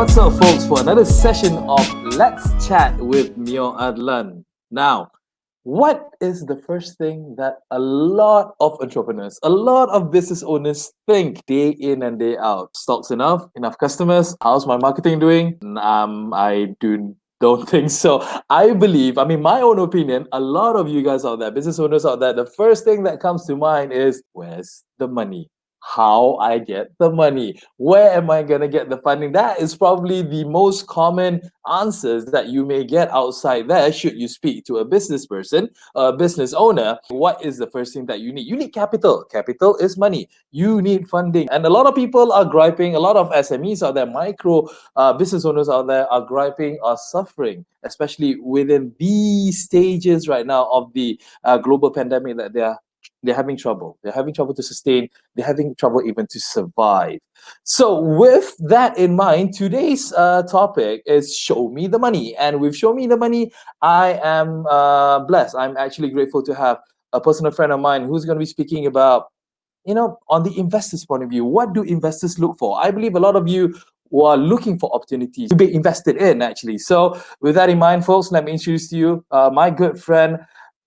What's up, folks, for another session of Let's Chat with Meor Adlan. Now, what is the first thing that a lot of entrepreneurs, a lot of business owners think day in and day out? Stocks enough? Enough customers? How's my marketing doing? Don't think so. I believe, my own opinion, a lot of you guys out there, business owners out there, the first thing that comes to mind is, where's the money? How I get the money? Where am I going to get the funding? That is probably the most common answers that you may get outside there should you speak to a business person, a business owner. What is the first thing that you need? You need capital. Capital is money. You need funding. And a lot of people are griping, a lot of SMEs out there, micro business owners out there are griping, are suffering, especially within these stages right now of the global pandemic that they're having trouble. They're having trouble to sustain. They're having trouble even to survive. So with that in mind, today's topic is Show Me the Money. And with Show Me the Money, I am blessed. I'm actually grateful to have a personal friend of mine who's going to be speaking about, on the investor's point of view, what do investors look for? I believe a lot of you who are looking for opportunities to be invested in, actually. So with that in mind, folks, let me introduce to you my good friend,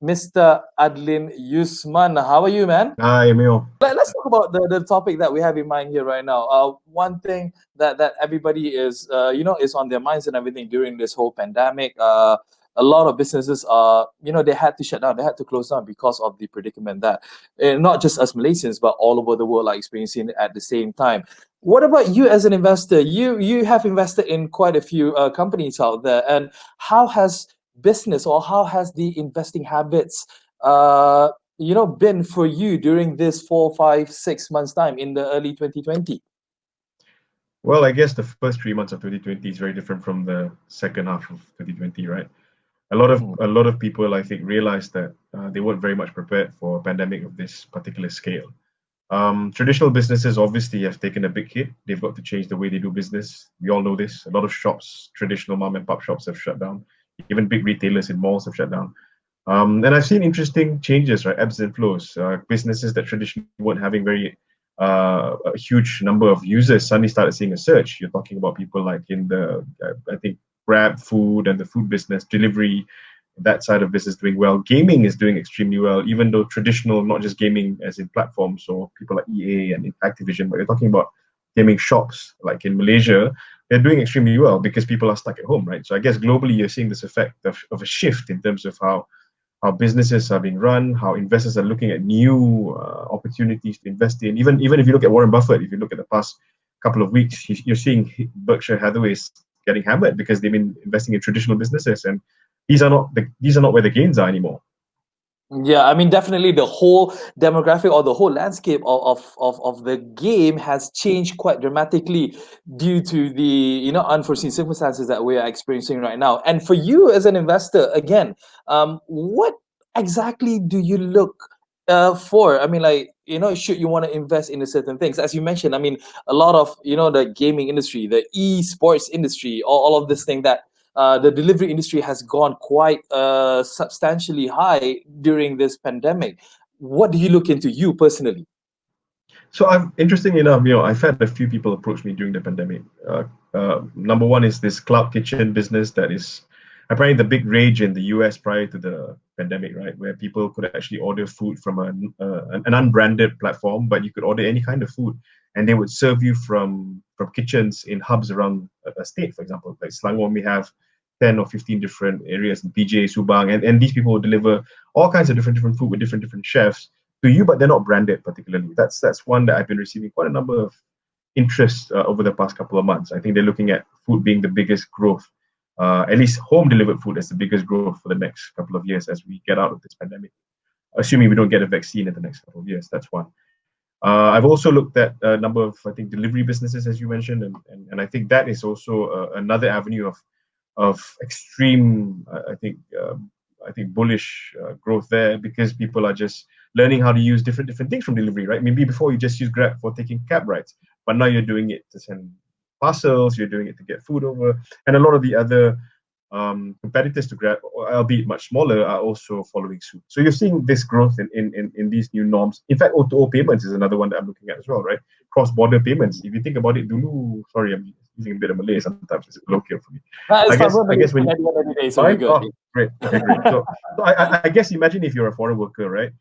Mr. Adlin Yusman. How are you, man? Hi, Meor. Let's talk about the topic that we have in mind here right now. One thing that everybody is, is on their minds and everything during this whole pandemic. A lot of businesses are, they had to shut down, they had to close down because of the predicament that not just us Malaysians, but all over the world are experiencing at the same time. What about you as an investor? You have invested in quite a few companies out there, and how has business or how has the investing habits been for you during this 4, 5, 6 months time in the early 2020? Well, I guess the first 3 months of 2020 is very different from the second half of 2020, right? A lot of people, I think, realized that they weren't very much prepared for a pandemic of this particular scale. Traditional businesses obviously have taken a big hit. They've got to change the way they do business. We all know this. A lot of shops, traditional mom and pop shops, have shut down. Even big retailers in malls have shut down. And I've seen interesting changes, right? Ebbs and flows. Businesses that traditionally weren't having a huge number of users suddenly started seeing a surge. You're talking about people like in the, I think, Grab food and the food business, delivery, that side of business doing well. Gaming is doing extremely well, even though traditional, not just gaming as in platforms, so people like EA and Activision, but you're talking about gaming shops like in Malaysia, they're doing extremely well because people are stuck at home, right? So I guess globally you're seeing this effect of a shift in terms of how businesses are being run, how investors are looking at new opportunities to invest in. Even if you look at Warren Buffett, if you look at the past couple of weeks, you're seeing Berkshire Hathaway's getting hammered because they've been investing in traditional businesses, and these are not where the gains are anymore. Yeah, definitely the whole demographic or the whole landscape of the game has changed quite dramatically due to the unforeseen circumstances that we are experiencing right now. And for you as an investor, again, what exactly do you look for? Should you want to invest in certain things? As you mentioned, a lot of the gaming industry, the esports industry, all of this thing that the delivery industry has gone quite substantially high during this pandemic. What do you look into, you personally? So interestingly enough, I've had a few people approach me during the pandemic. Number one is this cloud kitchen business that is apparently the big rage in the US prior to the pandemic, right? Where people could actually order food from an unbranded platform, but you could order any kind of food, and they would serve you from kitchens in hubs around a state, for example. Like Selangor, we have 10 or 15 different areas in PJ, Subang, and these people will deliver all kinds of different food with different chefs to you, but they're not branded particularly. That's one that I've been receiving quite a number of interest over the past couple of months. I think they're looking at food being the biggest growth, at least home delivered food as the biggest growth for the next couple of years as we get out of this pandemic, assuming we don't get a vaccine in the next couple of years. That's one. I've also looked at a number of, I think, delivery businesses, as you mentioned, and I think that is also another avenue of extreme, I think bullish growth there, because people are just learning how to use different things from delivery, right? Maybe before you just use Grab for taking cab rides, but now you're doing it to send parcels, you're doing it to get food over, and a lot of the other competitors to Grab, albeit much smaller, are also following suit. So you're seeing this growth in these new norms. In fact, O2O payments is another one that I'm looking at as well, right? Cross-border payments. If you think about it, dulu, sorry, I'm using a bit of Malay sometimes. It's colloquial for me. It's fine. I guess when At the end of the day, so we're fine, good. great, okay, great. So I guess imagine if you're a foreign worker, right?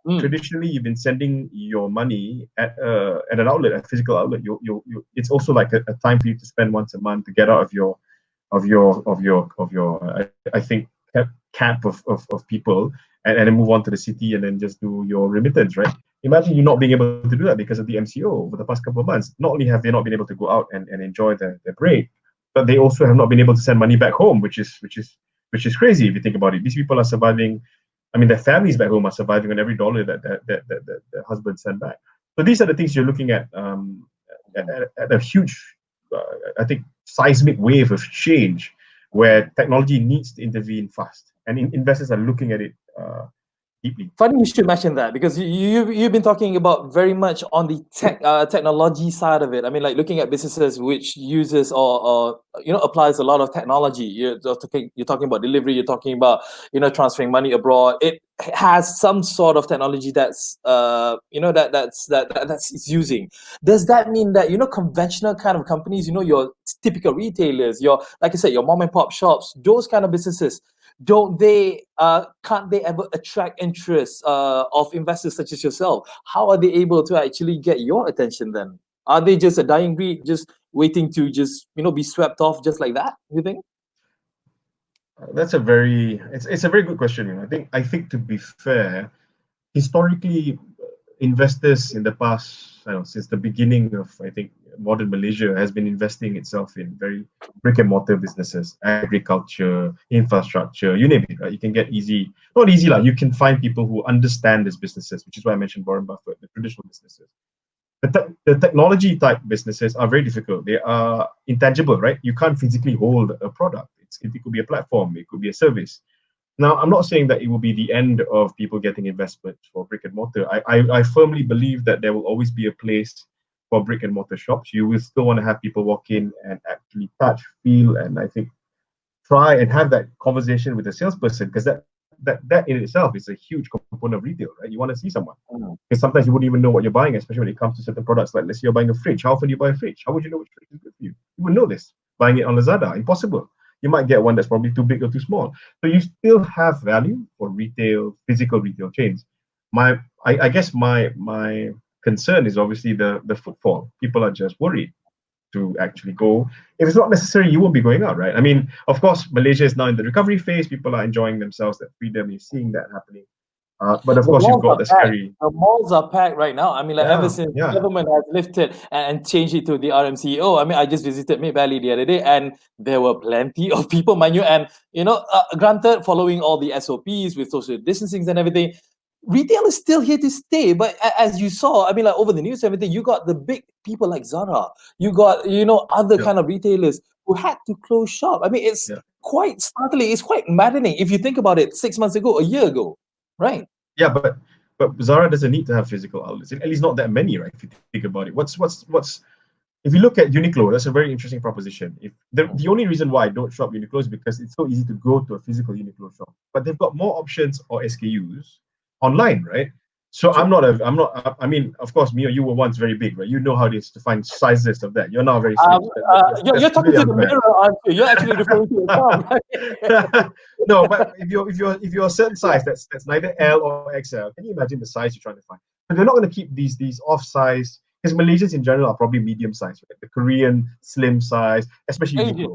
Mm. Traditionally, you've been sending your money at an outlet, a physical outlet. It's also like a time for you to spend once a month to get out of your I think camp of people and then move on to the city and then just do your remittance, right? Imagine you not being able to do that because of the MCO over the past couple of months. Not only have they not been able to go out and enjoy their break, but they also have not been able to send money back home, which is crazy if you think about it. These people are surviving. I mean, their families back home are surviving on every dollar that the husband sent back. So these are the things you're looking at a huge, I think, seismic wave of change where technology needs to intervene fast, and investors are looking at it deeply. Funny you should mention that, because you've been talking about very much on the technology side of it. I mean, like looking at businesses which uses or applies a lot of technology. You're talking about delivery. You're talking about transferring money abroad. It has some sort of technology that's that's it's using. Does that mean that conventional kind of companies, your typical retailers, your, like I said, your mom and pop shops, those kind of businesses, can't they ever attract interest of investors such as yourself? How are they able to actually get your attention then? Are they just a dying breed, just waiting to just be swept off just like that, you think? That's a very it's a very good question. I think to be fair, historically, investors in the past, I don't know, since the beginning of, I think, modern Malaysia has been investing itself in very brick and mortar businesses, agriculture, infrastructure, you name it, right? You can get not easy, like you can find people who understand these businesses, which is why I mentioned Warren Buffett, the traditional businesses. The technology type businesses are very difficult. They are intangible, right? You can't physically hold a product. It could be a platform, it could be a service. Now, I'm not saying that it will be the end of people getting investment for brick and mortar. I firmly believe that there will always be a place for brick and mortar shops. You will still want to have people walk in and actually touch, feel, and I think try and have that conversation with the salesperson, because that in itself is a huge component of retail, right? You want to see someone, because sometimes you wouldn't even know what you're buying, especially when it comes to certain products. Like, let's say you're buying a fridge. How often do you buy a fridge? How would you know which fridge is good for you? You wouldn't know this buying it on Lazada. Impossible. You might get one that's probably too big or too small. So you still have value for physical retail chains. I guess my concern is obviously the footfall. People are just worried to actually go. If it's not necessary, you won't be going out, right? I mean, of course, Malaysia is now in the recovery phase. People are enjoying themselves, that freedom. You're seeing that happening. But of course, you've got the scary. The malls are packed right now. I mean, like ever since the government has lifted and changed it to the RMCO. I mean, I just visited Mid Valley the other day, and there were plenty of people, mind you. And granted, following all the SOPs with social distancing and everything, retail is still here to stay. But as you saw, I mean, like over the news, everything, you got the big people like Zara. You got other kind of retailers who had to close shop. I mean, it's quite startling. It's quite maddening if you think about it. 6 months ago, a year ago. Right. Yeah, but Zara doesn't need to have physical outlets. At least not that many, right? If you think about it, what's if you look at Uniqlo, that's a very interesting proposition. If the only reason why I don't shop Uniqlo is because it's so easy to go to a physical Uniqlo shop, but they've got more options or SKUs online, right? So I mean, of course, me or you were once very big, right? You know how it is to find sizes of that. You're now very slim. You're talking to the mirror, aren't you? You're actually referring to yourself, right? No, but if you're a certain size, that's neither L or XL. Can you imagine the size you're trying to find? But they're not going to keep these off size, because Malaysians in general are probably medium size, right? The Korean slim size, especially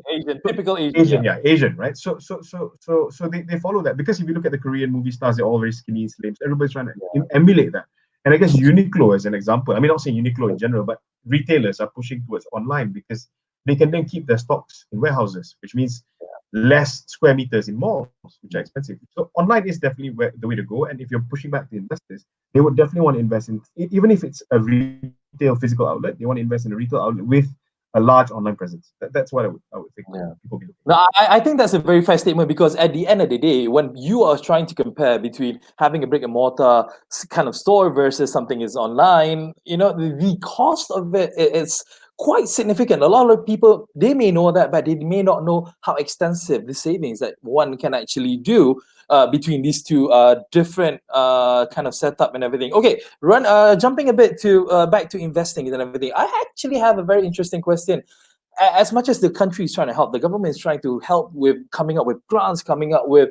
typical Asian, Asian, right? So they follow that, because if you look at the Korean movie stars, they're all very skinny, slim. So everybody's trying to emulate that. And I guess Uniqlo as an example. I mean, not saying Uniqlo in general, but retailers are pushing towards online because they can then keep their stocks in warehouses, which means less square meters in malls, which are expensive. So online is definitely the way to go. And if you're pushing back the investors, they would definitely want to invest in, even if it's a retail physical outlet, they want to invest in a retail outlet with a large online presence. That's what I would think people be looking for. No, I think that's a very fair statement, because at the end of the day, when you are trying to compare between having a brick and mortar kind of store versus something is online, the cost of it's quite significant. A lot of people, they may know that, but they may not know how extensive the savings that one can actually do between these two different kind of setup and everything. Okay, jumping a bit to back to investing and everything. I actually have a very interesting question. As much as the country is trying to help, the government is trying to help with coming up with grants, coming up with,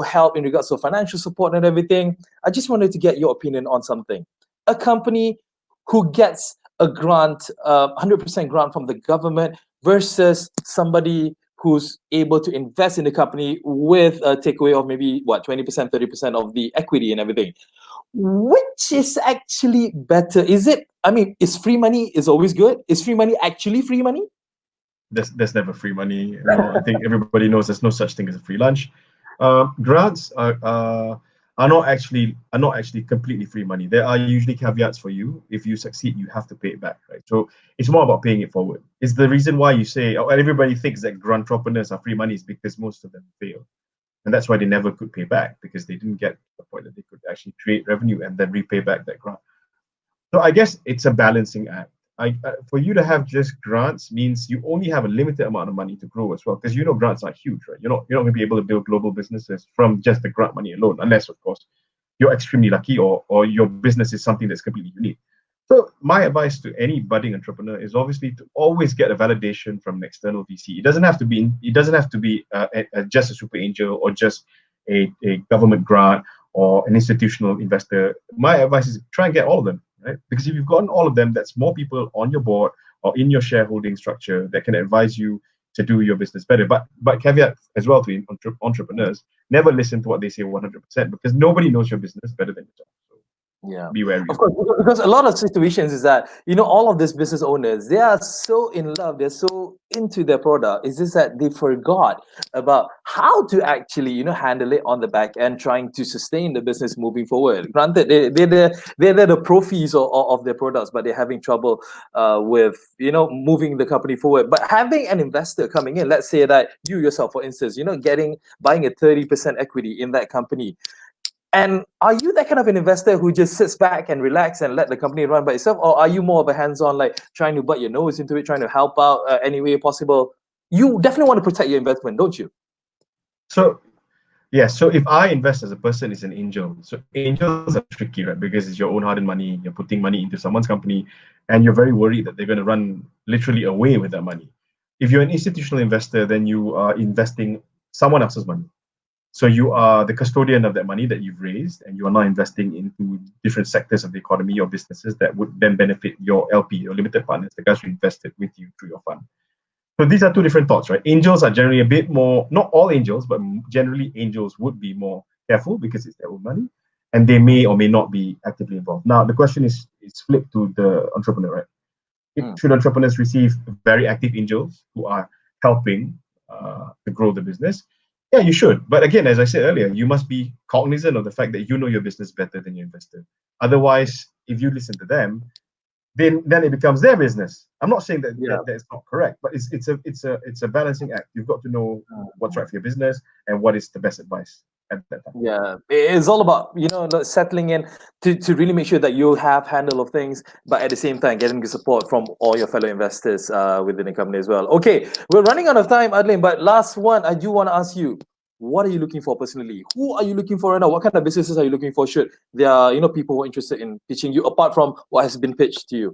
help in regards to financial support and everything. I just wanted to get your opinion on something. A company who gets a grant, 100% grant from the government versus somebody who's able to invest in the company with a takeaway of maybe 20%, 30% of the equity and everything. Which is actually better? Is free money is always good? Is free money actually free money? There's never free money. I think everybody knows there's no such thing as a free lunch. Grants are not actually completely free money. There are usually caveats for you. If you succeed, you have to pay it back, right? So it's more about paying it forward. It's the reason why you say, everybody thinks that grant entrepreneurs are free money is because most of them fail. And that's why they never could pay back, because they didn't get to the point that they could actually create revenue and then repay back that grant. So I guess it's a balancing act. For you to have just grants means you only have a limited amount of money to grow as well, because grants are huge, right? You're not going to be able to build global businesses from just the grant money alone, unless, of course, you're extremely lucky or your business is something that's completely unique. So my advice to any budding entrepreneur is obviously to always get a validation from an external VC. It doesn't have to be just a super angel or just a government grant or an institutional investor. My advice is try and get all of them. Right? Because if you've gotten all of them, that's more people on your board or in your shareholding structure that can advise you to do your business better. But caveat as well to entrepreneurs, never listen to what they say 100%, because nobody knows your business better than yourself. So yeah, be wary. of course, because a lot of situations is that all of these business owners, they are so in love, they're so into their product. It's just that they forgot about how to actually handle it on the back end, trying to sustain the business moving forward. Granted, they're the profis of their products, but they're having trouble with moving the company forward. But having an investor coming in, let's say that you yourself, for instance, buying a 30% equity in that company. And are you that kind of an investor who just sits back and relax and let the company run by itself? Or are you more of a hands-on, like trying to butt your nose into it, trying to help out any way possible? You definitely want to protect your investment, don't you? So, yeah. So if I invest as a person, it's an angel. So angels are tricky, right? Because it's your own hard-earned money. You're putting money into someone's company, and you're very worried that they're going to run literally away with that money. If you're an institutional investor, then you are investing someone else's money. So you are the custodian of that money that you've raised, and you are now investing into different sectors of the economy or businesses that would then benefit your LP, your limited partners, the guys who invested with you through your fund. So these are two different thoughts, right? Angels are generally a bit more, not all angels, but generally angels would be more careful because it's their own money, and they may or may not be actively involved. Now, the question is flipped to the entrepreneur, right? Should entrepreneurs receive very active angels who are helping to grow the business? Yeah, you should. But again, as I said earlier, you must be cognizant of the fact that you know your business better than your investor. Otherwise, if you listen to them, then it becomes their business. I'm not saying that that's not correct, but it's a balancing act. You've got to know what's right for your business and what is the best advice at that time. Yeah, it's all about settling in to really make sure that you have handle of things, but at the same time getting the support from all your fellow investors within the company as well. Okay, we're running out of time, Adlin, but last one, I do want to ask you, what are you looking for personally? Who are you looking for right now? What kind of businesses are you looking for? Should there are people who are interested in pitching you apart from what has been pitched to you?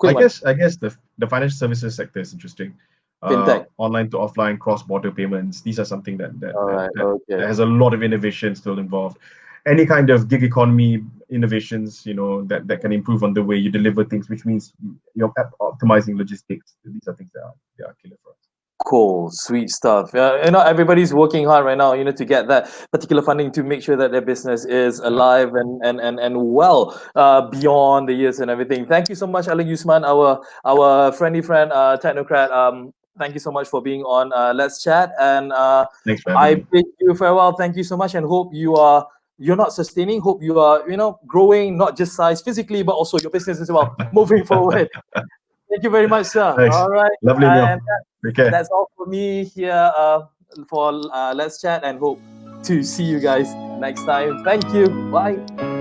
I guess the financial services sector is interesting. Fintech. Online to offline cross-border payments. These are something that Okay. has a lot of innovation still involved. Any kind of gig economy innovations, that can improve on the way you deliver things, which means you're optimizing logistics. These are things that are killer for us. Cool, sweet stuff. Everybody's working hard right now, to get that particular funding to make sure that their business is alive and well beyond the years and everything. Thank you so much, Adlin Yusman, our friendly friend, technocrat. Thank you so much for being on Let's Chat, and Thanks for having me. bid you farewell. Thank you so much, and hope you're not sustaining. Hope you are growing, not just size physically, but also your business as well, moving forward. Thank you very much, sir. Thanks. All right. Lovely, Meor. Okay. That's all for me here for Let's Chat, and hope to see you guys next time. Thank you. Bye.